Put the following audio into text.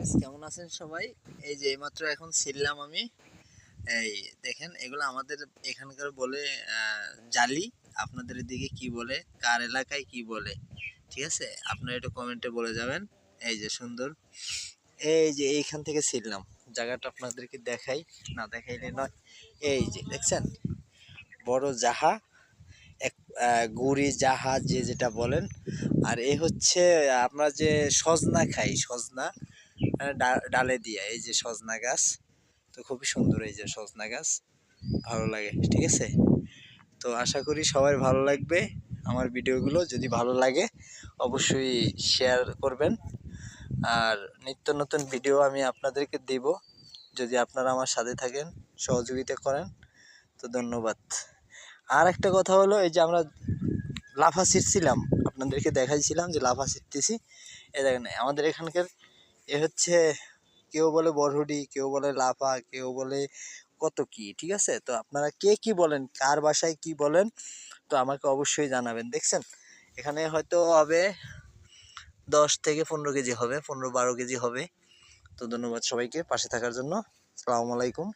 Guys, কেমন আছেন সবাই? এই যে এইমাত্র এখন ছিললাম আমি। এই দেখেন, এগুলো আমাদের এখানকার বলে জালি। আপনাদের এদিকে কি বলে, কার এলাকায় কি বলে, ঠিক আছে? আপনারা একটু কমেন্টে বলে যাবেন। এই যে সুন্দর, এই যে এইখান থেকে ছিললাম। জায়গাটা আপনাদেরকে দেখাই, না দেখাইলে নয়। এই যে দেখছেন, বড় জাহা, এক গুড়ি জাহা যে যেটা বলেন। আর এ হচ্ছে আমরা যে সজনা খাই, সজনা ডালে দিয়া, এই যে সজনা গাছ। তো খুবই সুন্দর এই যে সজনা গাছ, ভালো লাগে, ঠিক আছে? তো আশা করি সবার ভালো লাগবে আমার ভিডিওগুলো। যদি ভালো লাগে অবশ্যই শেয়ার করবেন। আর নিত্য নতুন ভিডিও আমি আপনাদেরকে দেব, যদি আপনারা আমার সাথে থাকেন, সহযোগিতা করেন। তো ধন্যবাদ। আর একটা কথা হলো, এই যে আমরা লাফা ছিঁড়ছিলাম, আপনাদেরকে দেখাইছিলাম যে লাফা ছিঁড়তেছি। এই দেখেন আমাদের এখানকার এ হচ্ছে, কেউ বলে বরহুডি, কেউ বলে লাফা, কেউ বলে কত কি, ঠিক আছে? তো আপনারা কে কি বলেন, কার বাসায় কি বলেন, তো আমাকে অবশ্যই জানাবেন। দেখছেন, এখানে হয়তো হবে 10 থেকে 15 কেজি হবে, 15-12 কেজি হবে। তো ধন্যবাদ সবাইকে পাশে থাকার জন্য। আসসালামু আলাইকুম।